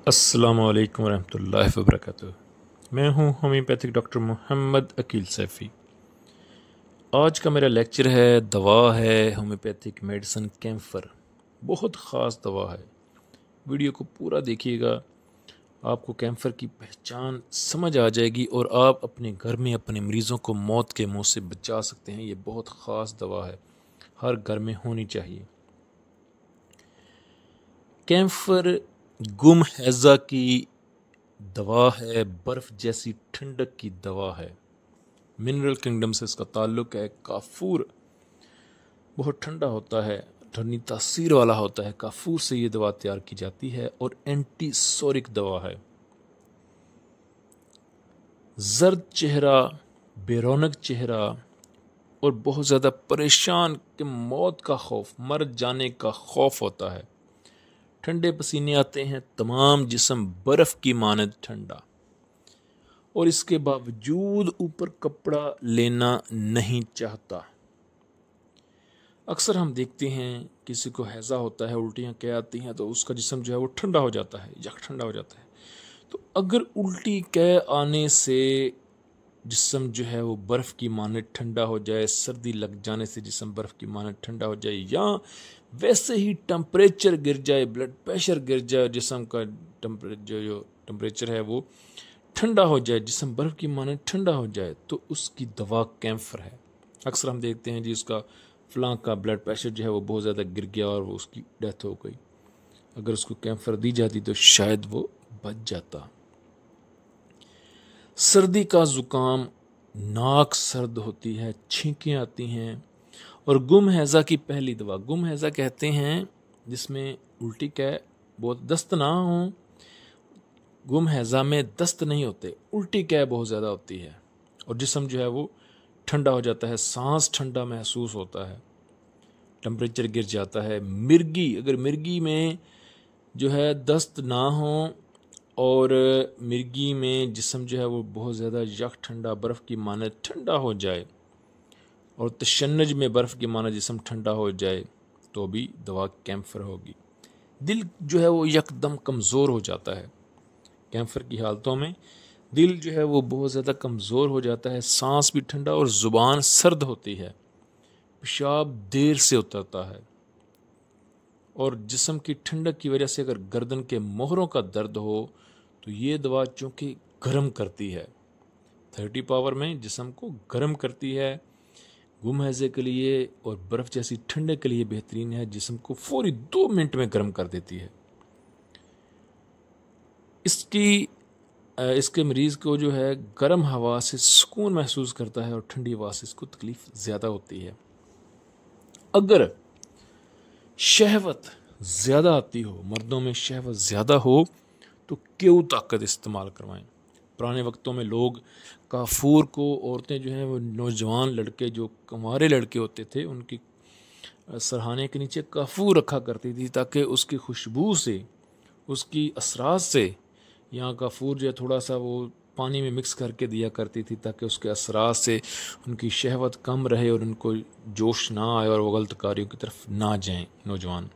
अस्सलामु अलैकुम रहमतुल्लाहि व बरकातुहू। मैं हूँ होम्योपैथिक डॉक्टर मोहम्मद अकील सैफ़ी। आज का मेरा लेक्चर है, दवा है होम्योपैथिक मेडिसिन कैम्फर। बहुत ख़ास दवा है। वीडियो को पूरा देखिएगा, आपको कैम्फर की पहचान समझ आ जाएगी और आप अपने घर में अपने मरीज़ों को मौत के मुंह से बचा सकते हैं। ये बहुत ख़ास दवा है, हर घर में होनी चाहिए। कैम्फर गुम हैज़ा की दवा है, बर्फ़ जैसी ठंडक की दवा है। मिनरल किंगडम से इसका ताल्लुक़ है। काफूर बहुत ठंडा होता है, ठंडी तासीर वाला होता है। काफूर से ये दवा तैयार की जाती है और एंटीसोरिक दवा है। जर्द चेहरा, बेरौनक चेहरा और बहुत ज़्यादा परेशान कि मौत का खौफ, मर जाने का खौफ होता है। ठंडे पसीने आते हैं, तमाम जिस्म बर्फ़ की मानद ठंडा, और इसके बावजूद ऊपर कपड़ा लेना नहीं चाहता। अक्सर हम देखते हैं किसी को हैज़ा होता है, उल्टियाँ क्या आती हैं, तो उसका जिस्म जो है वो ठंडा हो जाता है, यक ठंडा हो जाता है। तो अगर उल्टी कै आने से जिस्म जो है वो बर्फ़ की मानद ठंडा हो जाए, सर्दी लग जाने से जिस्म बर्फ़ की मानद ठंडा हो जाए, या वैसे ही टेम्परेचर गिर जाए, ब्लड प्रेशर गिर जाए, जिस्म का जो टेम्परेचर है वो ठंडा हो जाए, जिस्म बर्फ़ की मानद ठंडा हो जाए, तो उसकी दवा कैम्फर है। अक्सर हम देखते हैं जी उसका फ़लाँ का ब्लड प्रेशर जो है वो बहुत ज़्यादा गिर गया और वो उसकी डेथ हो गई। अगर उसको कैम्फर दी जाती तो शायद वो बच जाता। सर्दी का ज़ुकाम, नाक सर्द होती है, छींकें आती हैं, और गुम हैज़ा की पहली दवा, गुम हैज़ा कहते हैं जिसमें उल्टी कै बहुत दस्त ना हो। गुम हैज़ा में दस्त नहीं होते, उल्टी कै बहुत ज़्यादा होती है और जिस्म जो है वो ठंडा हो जाता है, सांस ठंडा महसूस होता है, टेम्परेचर गिर जाता है। मिर्गी, अगर मिर्गी में जो है दस्त ना हो और मिर्गी में जिस्म जो है वो बहुत ज़्यादा यक ठंडा, बर्फ़ की मानद ठंडा हो जाए, और तशन्नुज में बर्फ़ की मानद जिस्म ठंडा हो जाए, तो भी दवा कैम्फर होगी। दिल जो है वो यकदम कमज़ोर हो जाता है। कैम्फर की हालतों में दिल जो है वो बहुत ज़्यादा कमज़ोर हो जाता है, सांस भी ठंडा और ज़ुबान सर्द होती है, पेशाब देर से उतरता है, और जिस्म की ठंडक की वजह से अगर गर्दन के मोहरों का दर्द हो तो ये दवा चूँकि गर्म करती है, 30 पावर में जिस्म को गर्म करती है। गुम हैज़े के लिए और बर्फ़ जैसी ठंडक के लिए बेहतरीन है, जिस्म को फौरी 2 मिनट में गर्म कर देती है। इसके मरीज़ को जो है गर्म हवा से सुकून महसूस करता है और ठंडी हवा से इसको तकलीफ़ ज़्यादा होती है। अगर शहवत ज़्यादा आती हो, मर्दों में शहवत ज़्यादा हो, तो क्यों ताकत इस्तेमाल करवाएं। पुराने वक्तों में लोग काफूर को, औरतें जो हैं वो नौजवान लड़के जो कुंवारे लड़के होते थे उनकी सरहाने के नीचे काफूर रखा करती थी, ताकि उसकी खुशबू से, उसकी असरात से, यहाँ काफूर जो है थोड़ा सा वो पानी में मिक्स करके दिया करती थी, ताकि उसके असरात से उनकी शहवत कम रहे और उनको जोश ना आए और वो गलत कार्यों की तरफ ना जाएं नौजवान।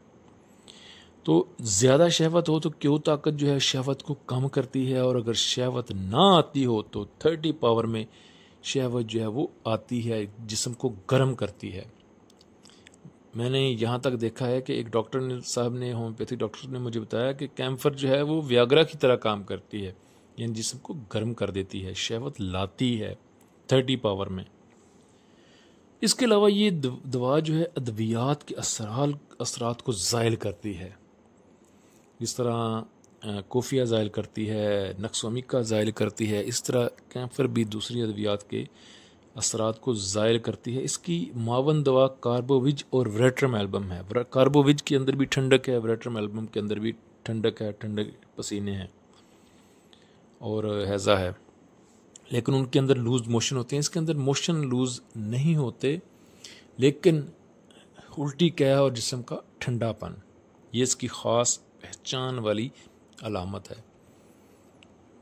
तो ज़्यादा शहवत हो तो क्यों ताकत जो है शहवत को कम करती है, और अगर शहवत ना आती हो तो 30 पावर में शहवत जो है वो आती है, जिस्म को गर्म करती है। मैंने यहाँ तक देखा है कि एक डॉक्टर ने साहब ने, होम्योपैथिक डॉक्टर ने मुझे बताया कि कैम्फर जो है वो व्याग्रा की तरह काम करती है, यानी जिस्म को गर्म कर देती है, शहवत लाती है 30 पावर में। इसके अलावा ये दवा जो है अद्वियात के असरात को ज़ायल करती है, जिस तरह कोफिया ज़ायल करती है, नक्सोमिका ज़ायल करती है, इस तरह कैम्फर भी दूसरी अद्वियात के असरात को ज़ायल करती है। इसकी मावन दवा कार्बोविज और वेरेट्रम है। कार्बोविज के अंदर भी ठंडक है, वेरेट्रम के अंदर भी ठंडक है, ठंडक पसीने हैं और हैज़ा है, लेकिन उनके अंदर लूज़ मोशन होते हैं। इसके अंदर मोशन लूज़ नहीं होते, लेकिन उल्टी क्या और जिस्म का ठंडापन, ये इसकी ख़ास पहचान वाली अलामत है।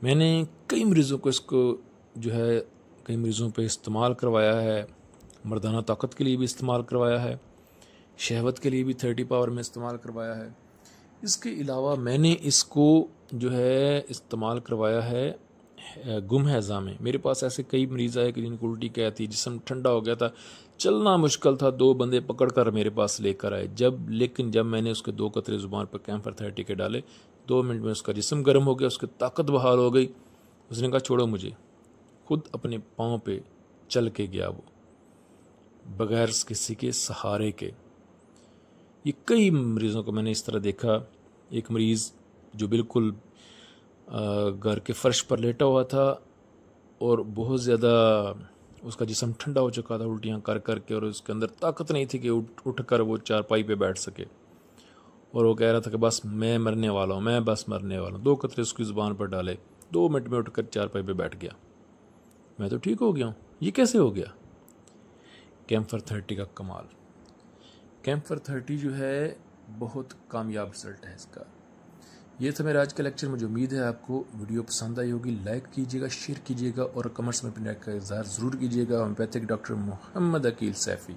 मैंने कई मरीज़ों को इसको जो है कई मरीज़ों पे इस्तेमाल करवाया है, मर्दाना ताकत के लिए भी इस्तेमाल करवाया है, शहवत के लिए भी 30 पावर में इस्तेमाल करवाया है। इसके अलावा मैंने इसको जो है इस्तेमाल करवाया है गुम हैज़ा में। मेरे पास ऐसे कई मरीज़ आए कि जिनको उल्टी क्या थी, जिस्म ठंडा हो गया था, चलना मुश्किल था, 2 बंदे पकड़ कर मेरे पास लेकर आए। लेकिन जब मैंने उसके 2 कतरे ज़ुबान पर कैम्फर 30 के डाले, 2 मिनट में उसका जिस्म गर्म हो गया, उसकी ताकत बहाल हो गई। उसने कहा छोड़ो मुझे, खुद अपने पाँव पे चल के गया वो, बगैर किसी के सहारे के। ये कई मरीज़ों को मैंने इस तरह देखा। एक मरीज़ जो बिल्कुल घर के फर्श पर लेटा हुआ था और बहुत ज़्यादा उसका जिस्म ठंडा हो चुका था उल्टियाँ कर कर के, और उसके अंदर ताकत नहीं थी कि उठ कर वो चारपाई पे बैठ सके, और वो कह रहा था कि बस मैं मरने वाला हूँ, मैं बस मरने वाला हूँ। 2 कतरे उसकी ज़ुबान पर डाले, 2 मिनट में उठकर चारपाई पे बैठ गया। मैं तो ठीक हो गया हूँ, ये कैसे हो गया? कैम्फर 30 का कमाल। कैम्फर 30 जो है बहुत कामयाब रिजल्ट है इसका। ये था मेरा आज का लेक्चर। मुझे उम्मीद है आपको वीडियो पसंद आई होगी। लाइक कीजिएगा, शेयर कीजिएगा और कमेंट्स में अपने राय का इज़हार ज़रूर कीजिएगा। Homeopathic doctor Mohammad Aqeel Saifi.